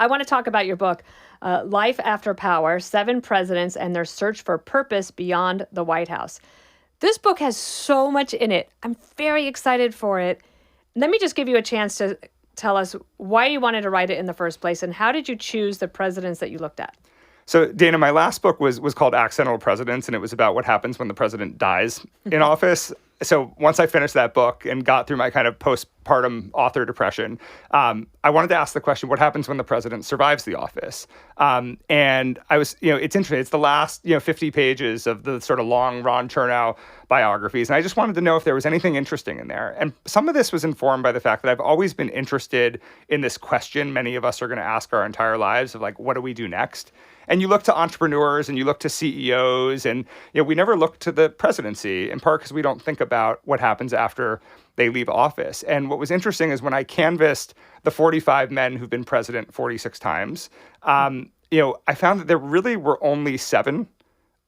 I want to talk about your book, Life After Power, 7 Presidents and Their Search for Purpose Beyond the White House. This book has so much in it. I'm very excited for it. Let me just give you a chance to tell us why you wanted to write it in the first place, and how did you choose the presidents that you looked at? So, Dana, my last book was called Accidental Presidents, and it was about what happens when the president dies in office. So once I finished that book and got through my kind of postpartum author depression, I wanted to ask the question, what happens when the president survives the office? And I was, it's interesting. It's the last, 50 pages of the sort of long Ron Chernow biographies. And I just wanted to know if there was anything interesting in there. And some of this was informed by the fact that I've always been interested in this question many of us are going to ask our entire lives of, like, what do we do next? And you look to entrepreneurs and you look to CEOs, and we never look to the presidency, in part because we don't think about what happens after they leave office. And what was interesting is when I canvassed the 45 men who've been president 46 times, I found that there really were only 7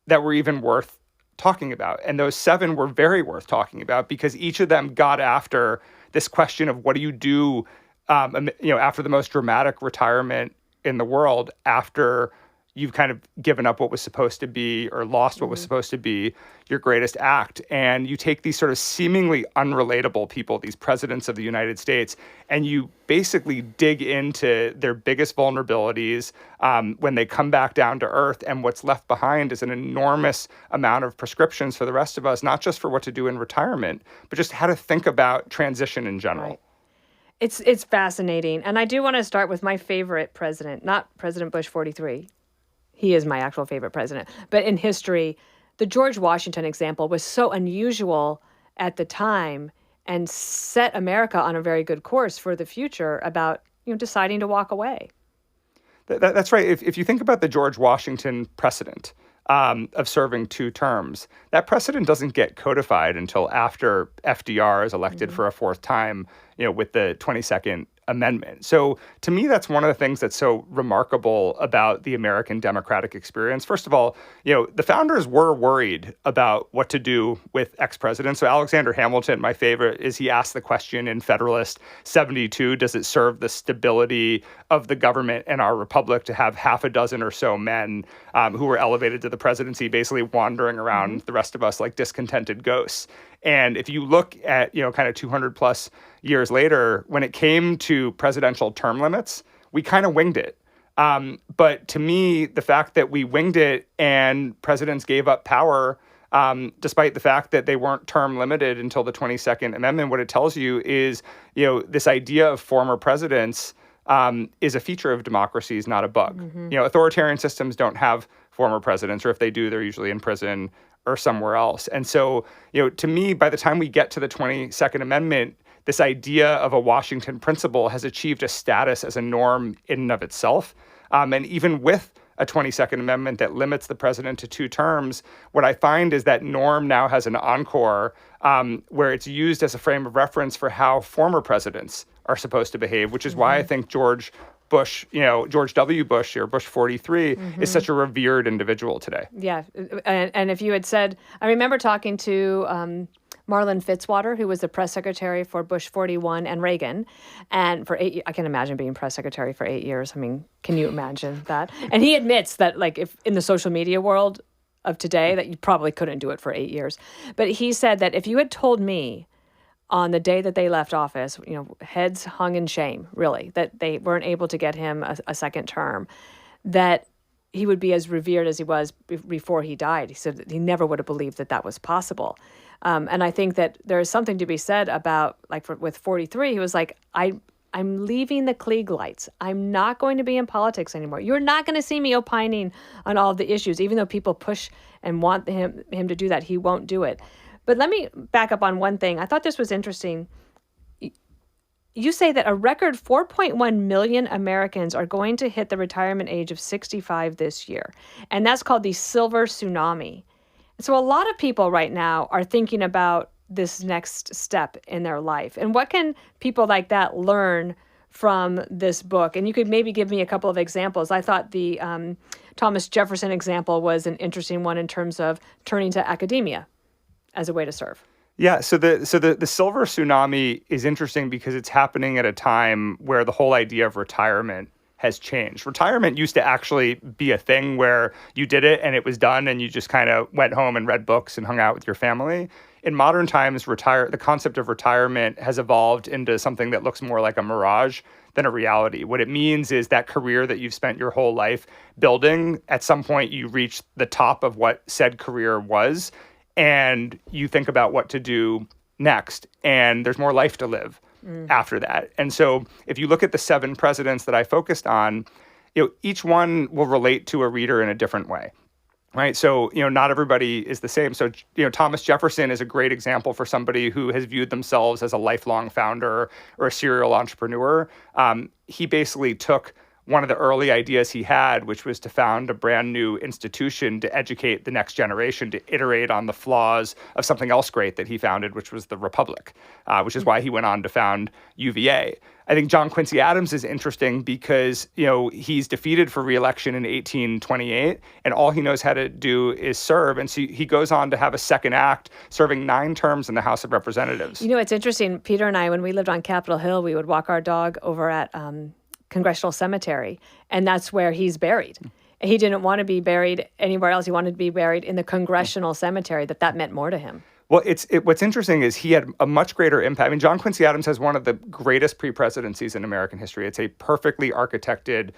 that were even worth talking about. And those 7 were very worth talking about because each of them got after this question of what do you do, after the most dramatic retirement in the world, after you've kind of given up what was supposed to be or lost what was supposed to be your greatest act. And you take these sort of seemingly unrelatable people, these presidents of the United States, and you basically dig into their biggest vulnerabilities when they come back down to earth. And what's left behind is an enormous amount of prescriptions for the rest of us, not just for what to do in retirement, but just how to think about transition in general. Right. It's fascinating. And I do want to start with my favorite president, not President Bush 43. He is my actual favorite president. But in history, the George Washington example was so unusual at the time and set America on a very good course for the future about, deciding to walk away. That's right. If you think about the George Washington precedent of serving 2 terms, that precedent doesn't get codified until after FDR is elected for a 4th time, with the 22nd Amendment. So to me, that's one of the things that's so remarkable about the American democratic experience. First of all, the founders were worried about what to do with ex-presidents. So Alexander Hamilton, my favorite, is he asked the question in Federalist 72, does it serve the stability of the government and our republic to have half a dozen or so men who were elevated to the presidency basically wandering around the rest of us like discontented ghosts? And if you look at, kind of 200 plus years later, when it came to presidential term limits, we kind of winged it. But to me, the fact that we winged it and presidents gave up power, despite the fact that they weren't term limited until the 22nd Amendment, what it tells you is, this idea of former presidents is a feature of democracies, not a bug. Authoritarian systems don't have former presidents, or if they do, they're usually in prison or somewhere else. And so, to me, by the time we get to the 22nd Amendment, this idea of a Washington principle has achieved a status as a norm in and of itself. And even with a 22nd Amendment that limits the president to 2 terms, what I find is that norm now has an encore where it's used as a frame of reference for how former presidents are supposed to behave, which is why I think George W. Bush, or Bush 43, is such a revered individual today. Yeah. And if you had said, I remember talking to Marlon Fitzwater, who was the press secretary for Bush 41 and Reagan. And for 8 years, I can imagine being press secretary for 8 years. I mean, can you imagine that? And he admits that, like, if in the social media world of today, that you probably couldn't do it for 8 years. But he said that if you had told me on the day that they left office, heads hung in shame, really, that they weren't able to get him a second term, that he would be as revered as he was before he died. He said that he never would have believed that that was possible. And I think that there is something to be said about, like, with 43, he was like, I'm leaving the Klieg lights. I'm not going to be in politics anymore. You're not going to see me opining on all of the issues, even though people push and want him to do that. He won't do it. But let me back up on one thing. I thought this was interesting. You say that a record 4.1 million Americans are going to hit the retirement age of 65 this year. And that's called the Silver Tsunami. So a lot of people right now are thinking about this next step in their life. And what can people like that learn from this book? And you could maybe give me a couple of examples. I thought the Thomas Jefferson example was an interesting one in terms of turning to academia as a way to serve. Yeah, so the Silver Tsunami is interesting because it's happening at a time where the whole idea of retirement has changed. Retirement used to actually be a thing where you did it and it was done and you just kind of went home and read books and hung out with your family. In modern times, the concept of retirement has evolved into something that looks more like a mirage than a reality. What it means is that career that you've spent your whole life building, at some point you reach the top of what said career was, and you think about what to do next, and there's more life to live after that. And so if you look at the 7 presidents that I focused on, each one will relate to a reader in a different way. Right. So, not everybody is the same. So, Thomas Jefferson is a great example for somebody who has viewed themselves as a lifelong founder or a serial entrepreneur. He basically took one of the early ideas he had, which was to found a brand new institution to educate the next generation, to iterate on the flaws of something else great that he founded, which was the Republic, which is why he went on to found UVA. I think John Quincy Adams is interesting because, he's defeated for re-election in 1828, and all he knows how to do is serve. And so he goes on to have a second act, serving 9 terms in the House of Representatives. It's interesting. Peter and I, when we lived on Capitol Hill, we would walk our dog over at Congressional Cemetery, and that's where he's buried. He didn't want to be buried anywhere else. He wanted to be buried in the Congressional Cemetery, that meant more to him. Well, what's interesting is he had a much greater impact. I mean, John Quincy Adams has one of the greatest pre-presidencies in American history. It's a perfectly architected,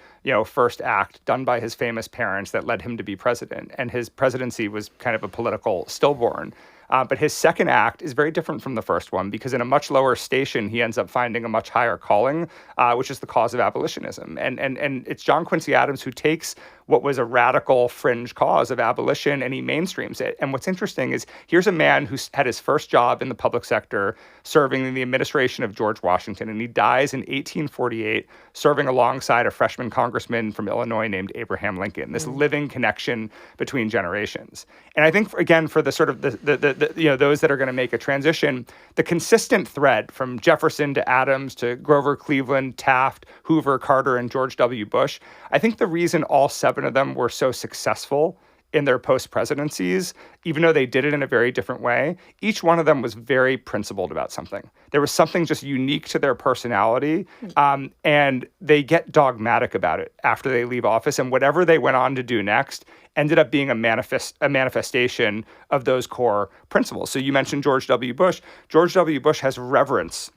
first act done by his famous parents that led him to be president. And his presidency was kind of a political stillborn. But his second act is very different from the first one because in a much lower station, he ends up finding a much higher calling, which is the cause of abolitionism. And it's John Quincy Adams who takes what was a radical fringe cause of abolition and he mainstreams it. And what's interesting is here's a man who had his first job in the public sector serving in the administration of George Washington, and he dies in 1848 serving alongside a freshman congressman from Illinois named Abraham Lincoln, this living connection between generations. And I think, for the sort of those that are going to make a transition, the consistent thread from Jefferson to Adams to Grover Cleveland, Taft, Hoover, Carter, and George W. Bush, I think the reason all 7 of them were so successful in their post-presidencies, even though they did it in a very different way, each one of them was very principled about something. There was something just unique to their personality, and they get dogmatic about it after they leave office. And whatever they went on to do next ended up being a manifestation of those core principles. So you mentioned George W. Bush. George W. Bush has reverence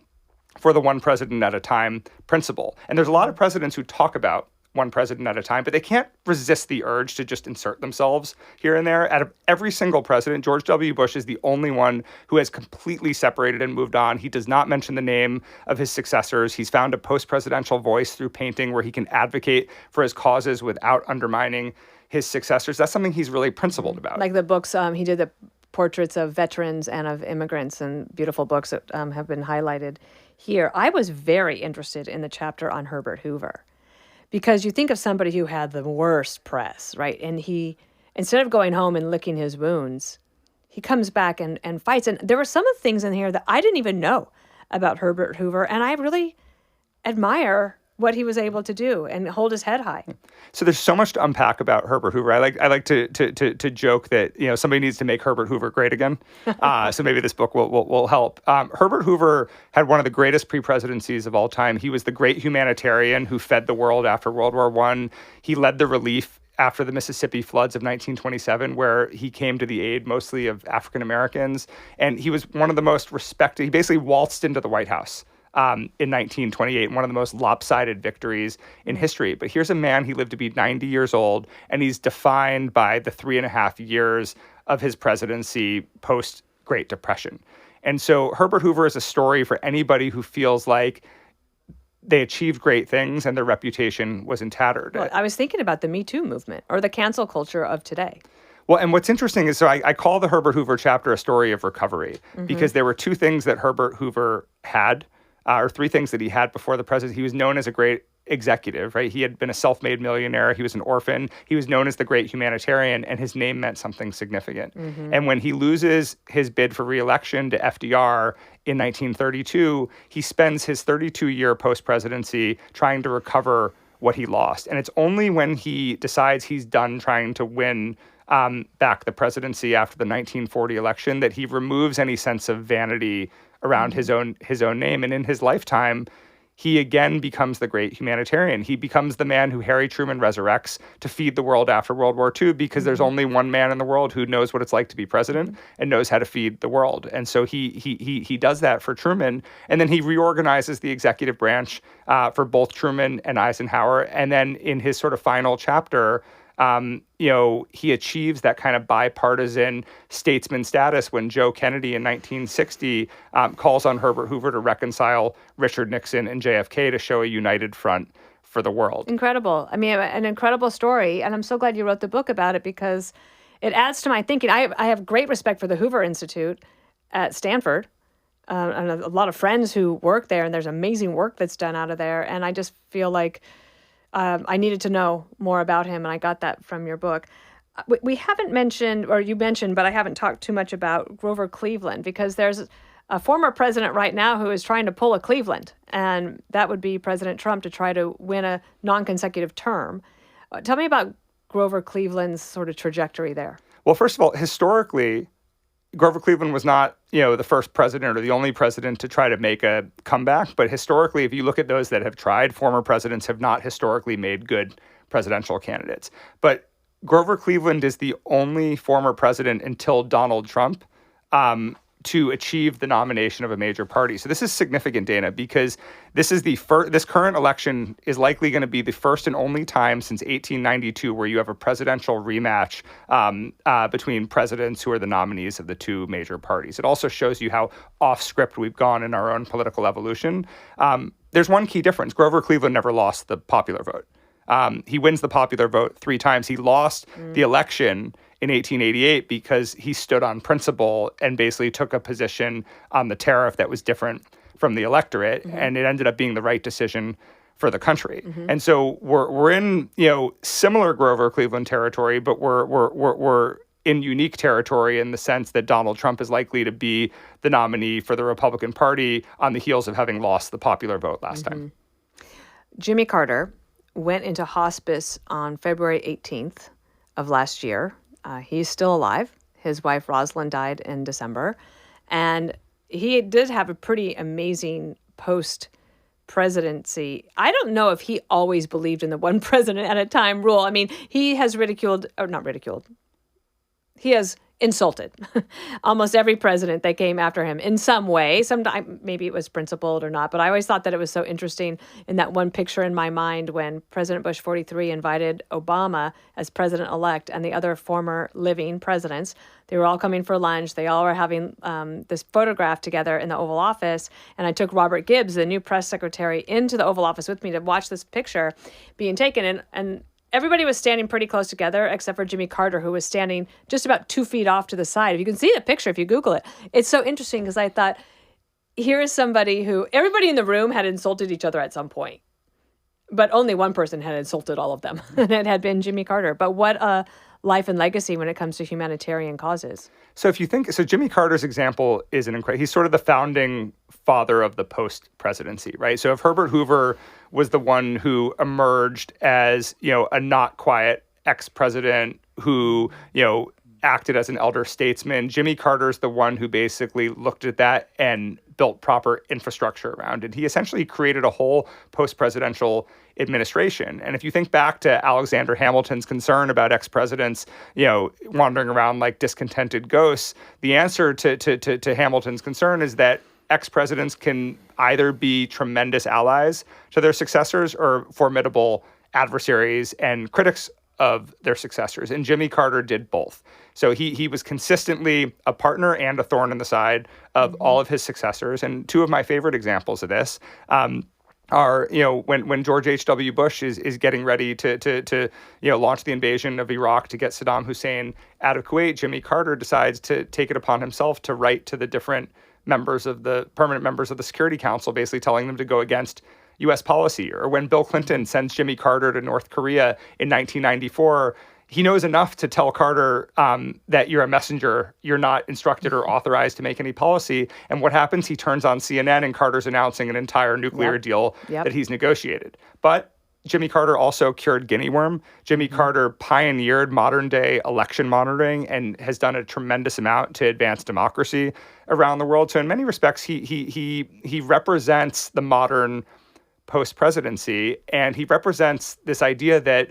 for the one president at a time principle. And there's a lot of presidents who talk about one president at a time, but they can't resist the urge to just insert themselves here and there. Out of every single president, George W. Bush is the only one who has completely separated and moved on. He does not mention the name of his successors. He's found a post-presidential voice through painting where he can advocate for his causes without undermining his successors. That's something he's really principled about. Like the books, he did the portraits of veterans and of immigrants, and beautiful books that have been highlighted here. I was very interested in the chapter on Herbert Hoover. Because you think of somebody who had the worst press, right? And he, instead of going home and licking his wounds, he comes back and fights. And there were some of the things in here that I didn't even know about Herbert Hoover. And I really admire what he was able to do and hold his head high. So there's so much to unpack about Herbert Hoover. I like to joke that somebody needs to make Herbert Hoover great again. So maybe this book will help. Herbert Hoover had one of the greatest pre-presidencies of all time. He was the great humanitarian who fed the world after World War I. He led the relief after the Mississippi floods of 1927, where he came to the aid mostly of African Americans, and he was one of the most respected. He basically waltzed into the White House in 1928, one of the most lopsided victories in history. But here's a man, he lived to be 90 years old, and he's defined by the 3.5 years of his presidency post-Great Depression. And so Herbert Hoover is a story for anybody who feels like they achieved great things and their reputation was in tatters. Well, I was thinking about the Me Too movement or the cancel culture of today. Well, and what's interesting is, so I call the Herbert Hoover chapter a story of recovery, because there were 2 things that Herbert Hoover had, or 3 things that he had before the presidency. He was known as a great executive, right? He had been a self-made millionaire. He was an orphan. He was known as the great humanitarian, and his name meant something significant. And when he loses his bid for re-election to FDR in 1932, he spends his 32-year post-presidency trying to recover what he lost. And it's only when he decides he's done trying to win back the presidency after the 1940 election that he removes any sense of vanity around his own name. And in his lifetime, he again becomes the great humanitarian. He becomes the man who Harry Truman resurrects to feed the world after World War II, because there's only one man in the world who knows what it's like to be president and knows how to feed the world. And so he does that for Truman, and then he reorganizes the executive branch for both Truman and Eisenhower. And then in his sort of final chapter, he achieves that kind of bipartisan statesman status when Joe Kennedy in 1960 calls on Herbert Hoover to reconcile Richard Nixon and JFK to show a united front for the world. Incredible. I mean, an incredible story. And I'm so glad you wrote the book about it, because it adds to my thinking. I have great respect for the Hoover Institute at Stanford. And a lot of friends who work there, and there's amazing work that's done out of there. And I just feel like I needed to know more about him, and I got that from your book. We haven't mentioned, or you mentioned, but I haven't talked too much about Grover Cleveland, because there's a former president right now who is trying to pull a Cleveland, and that would be President Trump, to try to win a non-consecutive term. Tell me about Grover Cleveland's sort of trajectory there. Well, first of all, historically, Grover Cleveland was not, the first president or the only president to try to make a comeback. But historically, if you look at those that have tried, former presidents have not historically made good presidential candidates. But Grover Cleveland is the only former president until Donald Trump to achieve the nomination of a major party. So this is significant, Dana, because this is this current election is likely going to be the first and only time since 1892 where you have a presidential rematch between presidents who are the nominees of the two major parties. It also shows you how off script we've gone in our own political evolution. There's one key difference. Grover Cleveland never lost the popular vote. He wins the popular vote 3 times. He lost the election in 1888 because he stood on principle and basically took a position on the tariff that was different from the electorate, and it ended up being the right decision for the country. And so we're in similar Grover Cleveland territory, but we're in unique territory in the sense that Donald Trump is likely to be the nominee for the Republican Party on the heels of having lost the popular vote last time. Jimmy Carter went into hospice on February 18th of last year. He's still alive. His wife, Rosalind, died in December. And he did have a pretty amazing post-presidency. I don't know if he always believed in the one president at a time rule. I mean, he has he has insulted almost every president that came after him in some way. Sometimes maybe it was principled or not, but I always thought that it was so interesting in that one picture in my mind when President Bush 43 invited Obama as president-elect and the other former living presidents. They were all coming for lunch. They all were having this photograph together in the Oval Office. And I took Robert Gibbs, the new press secretary, into the Oval Office with me to watch this picture being taken. And everybody was standing pretty close together except for Jimmy Carter, who was standing just about 2 feet off to the side. If you can see the picture, if you Google it, it's so interesting because I thought, here is somebody who everybody in the room had insulted each other at some point, but only one person had insulted all of them, and it had been Jimmy Carter. But what a life and legacy when it comes to humanitarian causes. So Jimmy Carter's example is he's sort of the founding father of the post-presidency, right? So if Herbert Hoover was the one who emerged as, a not quiet ex-president who, acted as an elder statesman, Jimmy Carter's the one who basically looked at that and built proper infrastructure around it. He essentially created a whole post-presidential administration. And if you think back to Alexander Hamilton's concern about ex-presidents, wandering around like discontented ghosts, the answer to Hamilton's concern is that ex-presidents can either be tremendous allies to their successors or formidable adversaries and critics of their successors. And Jimmy Carter did both. So he was consistently a partner and a thorn in the side of all of his successors. And two of my favorite examples of this are, when George H.W. Bush is getting ready to launch the invasion of Iraq to get Saddam Hussein out of Kuwait, Jimmy Carter decides to take it upon himself to write to the different permanent members of the Security Council, basically telling them to go against U.S. policy. Or when Bill Clinton sends Jimmy Carter to North Korea in 1994, he knows enough to tell Carter that you're a messenger, you're not instructed or authorized to make any policy. And what happens? He turns on CNN and Carter's announcing an entire nuclear deal that he's negotiated. But Jimmy Carter also cured guinea worm. Jimmy Carter pioneered modern day election monitoring and has done a tremendous amount to advance democracy around the world. So in many respects, he represents the modern post-presidency, and he represents this idea that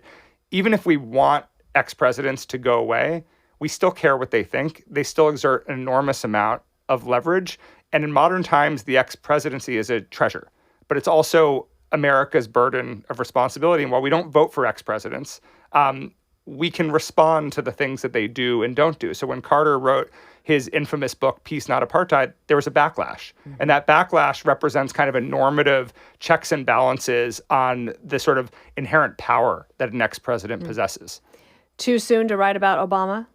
even if we want ex-presidents to go away, we still care what they think. They still exert an enormous amount of leverage. And in modern times, the ex-presidency is a treasure, but it's also America's burden of responsibility. And while we don't vote for ex-presidents, we can respond to the things that they do and don't do. So when Carter wrote his infamous book, Peace, Not Apartheid, there was a backlash. Mm-hmm. And that backlash represents kind of a normative checks and balances on the sort of inherent power that an ex-president possesses. Too soon to write about Obama?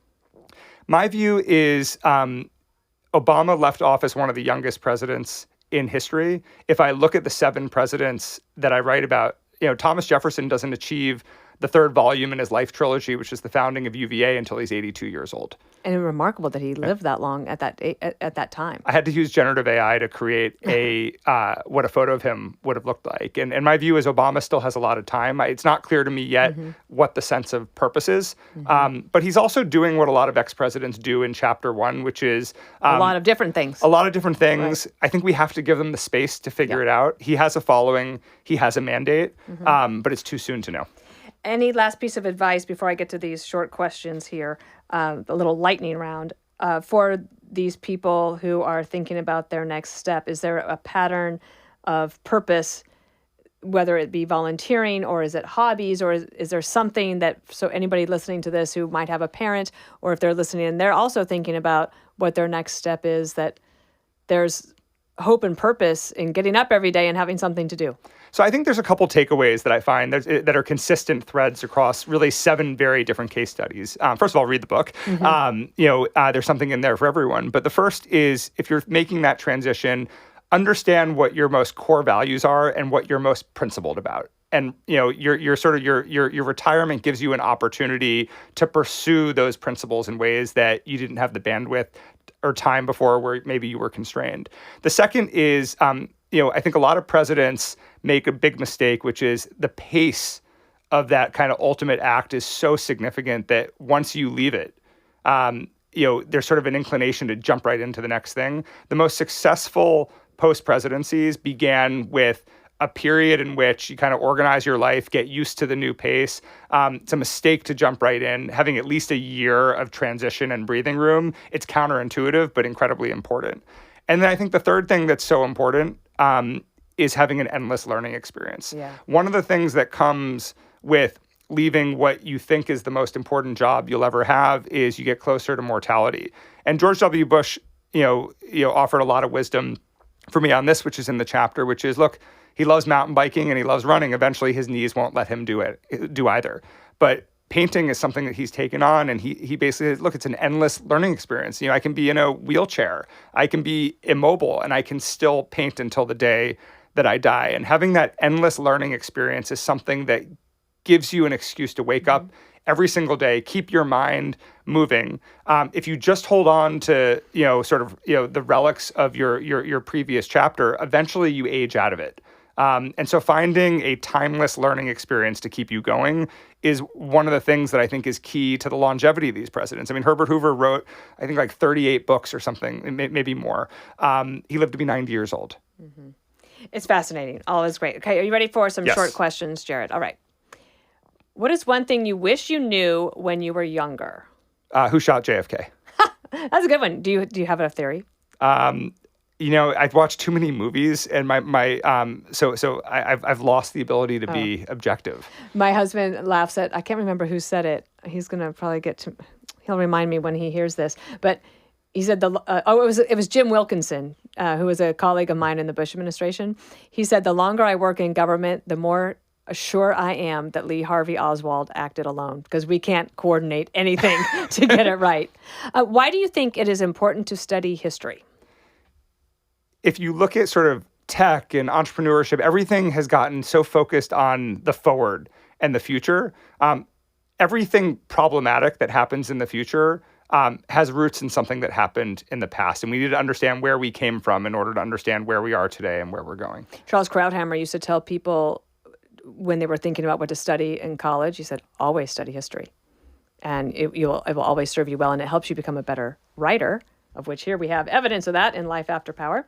My view is Obama left office one of the youngest presidents in history. If I look at the 7 presidents that I write about, Thomas Jefferson doesn't achieve the 3rd volume in his life trilogy, which is the founding of UVA, until he's 82 years old. And remarkable that he lived that long at that time. I had to use generative AI to create what a photo of him would have looked like. And my view is Obama still has a lot of time. It's not clear to me yet what the sense of purpose is. But he's also doing what a lot of ex-presidents do in Chapter 1, which is a lot of different things. A lot of different things. Right. I think we have to give them the space to figure it out. He has a following. He has a mandate. But it's too soon to know. Any last piece of advice before I get to these short questions here, a little lightning round, for these people who are thinking about their next step? Is there a pattern of purpose, whether it be volunteering or is it hobbies, or is there something that, so anybody listening to this who might have a parent, or if they're listening and they're also thinking about what their next step is, that there's hope and purpose in getting up every day and having something to do? So I think there's a couple takeaways that I find that are consistent threads across really 7 very different case studies. First of all, read the book. There's something in there for everyone. But the first is, if you're making that transition, understand what your most core values are and what you're most principled about. And your retirement gives you an opportunity to pursue those principles in ways that you didn't have the bandwidth or time before, where maybe you were constrained. The second is, I think a lot of presidents make a big mistake, which is the pace of that kind of ultimate act is so significant that once you leave it, there's sort of an inclination to jump right into the next thing. The most successful post-presidencies began with a period in which you kind of organize your life, get used to the new pace. It's a mistake to jump right in. Having at least a year of transition and breathing room, it's counterintuitive, but incredibly important. And then I think the third thing that's so important is having an endless learning experience. Yeah. One of the things that comes with leaving what you think is the most important job you'll ever have is you get closer to mortality. And George W. Bush, offered a lot of wisdom for me on this, which is in the chapter, which is, look, he loves mountain biking and he loves running. Eventually, his knees won't let him do either. But painting is something that he's taken on, and he basically, look, it's an endless learning experience. I can be in a wheelchair, I can be immobile, and I can still paint until the day that I die. And having that endless learning experience is something that gives you an excuse to wake up every single day, keep your mind moving. If you just hold on to, the relics of your previous chapter, eventually you age out of it. And so finding a timeless learning experience to keep you going is one of the things that I think is key to the longevity of these presidents. I mean, Herbert Hoover wrote, I think, like 38 books or something, maybe more. He lived to be 90 years old. Mm-hmm. It's fascinating. Always great. Okay, are you ready for some short questions, Jared? All right. What is one thing you wish you knew when you were younger? Who shot JFK? That's a good one. Do you have a theory? I've watched too many movies, and I've lost the ability to be objective. My husband laughs at, I can't remember who said it. He's gonna probably he'll remind me when he hears this. But he said it was Jim Wilkinson, who was a colleague of mine in the Bush administration. He said, the longer I work in government, the more sure I am that Lee Harvey Oswald acted alone, because we can't coordinate anything to get it right. Why do you think it is important to study history? If you look at sort of tech and entrepreneurship, everything has gotten so focused on the forward and the future. Everything problematic that happens in the future has roots in something that happened in the past. And we need to understand where we came from in order to understand where we are today and where we're going. Charles Krauthammer used to tell people when they were thinking about what to study in college, he said, always study history. And it will always serve you well, and it helps you become a better writer, of which here we have evidence of that in Life After Power.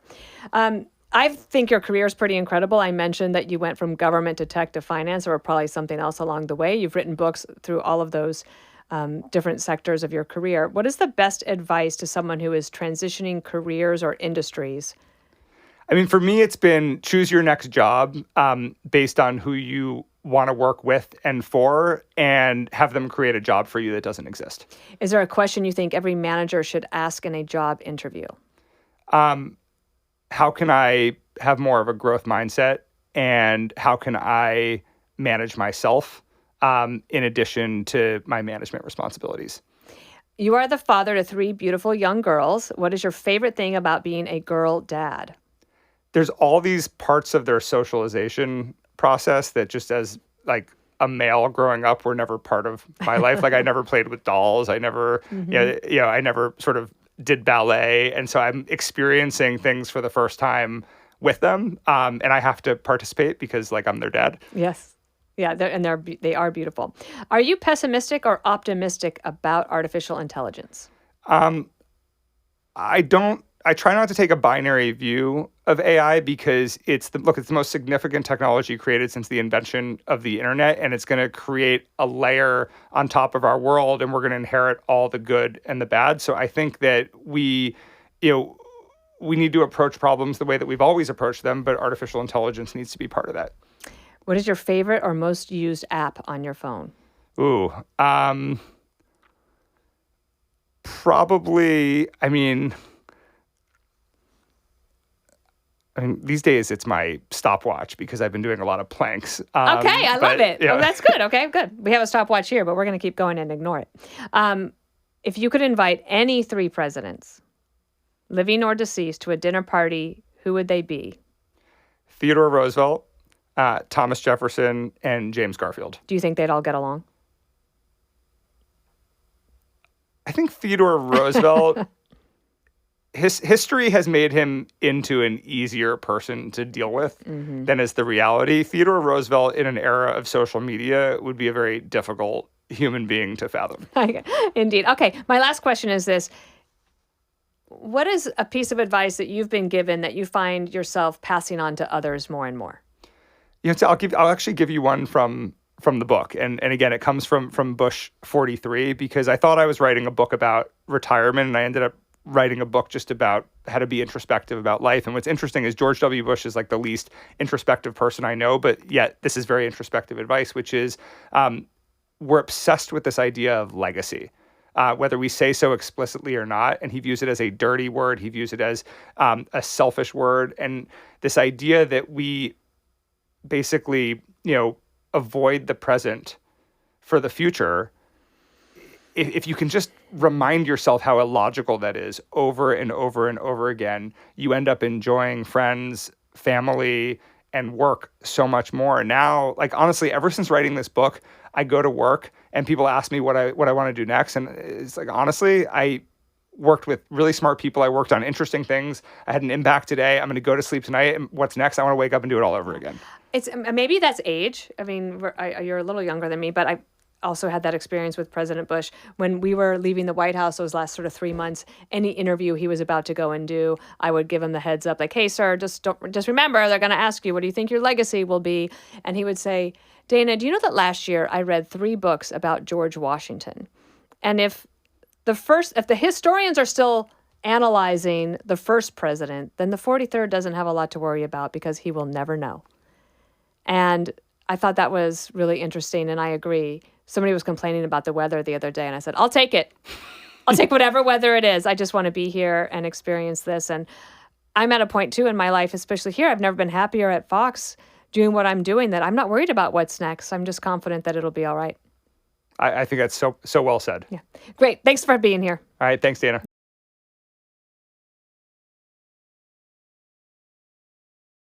I think your career is pretty incredible. I mentioned that you went from government to tech to finance, or probably something else along the way. You've written books through all of those different sectors of your career. What is the best advice to someone who is transitioning careers or industries? I mean, for me, it's been choose your next job based on who you want to work with and for, and have them create a job for you that doesn't exist. Is there a question you think every manager should ask in a job interview? How can I have more of a growth mindset, and how can I manage myself in addition to my management responsibilities? You are the father to 3 beautiful young girls. What is your favorite thing about being a girl dad? There's all these parts of their socialization process that just as like a male growing up were never part of my life. Like I never played with dolls. I never, I never sort of did ballet. And so I'm experiencing things for the first time with them. And I have to participate because like I'm their dad. Yes. Yeah, they are beautiful. Are you pessimistic or optimistic about artificial intelligence? I try not to take a binary view of AI because it's the most significant technology created since the invention of the internet, and it's going to create a layer on top of our world, and we're going to inherit all the good and the bad. So I think that we need to approach problems the way that we've always approached them, but artificial intelligence needs to be part of that. What is your favorite or most used app on your phone? Ooh, probably, I mean, these days it's my stopwatch because I've been doing a lot of planks. Okay, I love it. Yeah. Oh, that's good. Okay, good. We have a stopwatch here, but we're going to keep going and ignore it. If you could invite any 3 presidents, living or deceased, to a dinner party, who would they be? Theodore Roosevelt, Thomas Jefferson, and James Garfield. Do you think they'd all get along? I think Theodore Roosevelt, history has made him into an easier person to deal with than is the reality. Theodore Roosevelt, in an era of social media, would be a very difficult human being to fathom. Indeed. Okay, my last question is this. What is a piece of advice that you've been given that you find yourself passing on to others more and more? I'll actually give you one from the book. And again, it comes from Bush 43, because I thought I was writing a book about retirement, and I ended up writing a book just about how to be introspective about life. And what's interesting is George W. Bush is like the least introspective person I know, but yet this is very introspective advice, which is we're obsessed with this idea of legacy. Whether we say so explicitly or not. And he views it as a dirty word. He views it as a selfish word. And this idea that we basically, avoid the present for the future, if you can just remind yourself how illogical that is over and over and over again, you end up enjoying friends, family, and work so much more. Now, like honestly, ever since writing this book, I go to work and people ask me what I want to do next. And it's like, honestly, I worked with really smart people. I worked on interesting things. I had an impact today. I'm going to go to sleep tonight. And what's next? I want to wake up and do it all over again. It's maybe that's age. I mean, you're a little younger than me, but I also had that experience with President Bush. When we were leaving the White House those last sort of 3 months, any interview he was about to go and do, I would give him the heads up, like, hey, sir, just remember, they're going to ask you, what do you think your legacy will be? And he would say, Dana, do you know that last year I read 3 books about George Washington? And if the historians are still analyzing the first president, then the 43rd doesn't have a lot to worry about because he will never know. And I thought that was really interesting, and I agree. Somebody was complaining about the weather the other day, and I said, I'll take it. I'll take whatever weather it is. I just want to be here and experience this. And I'm at a point, too, in my life, especially here. I've never been happier at Fox doing what I'm doing, that I'm not worried about what's next. I'm just confident that it'll be all right. I think that's so well said. Yeah. Great. Thanks for being here. All right. Thanks, Dana.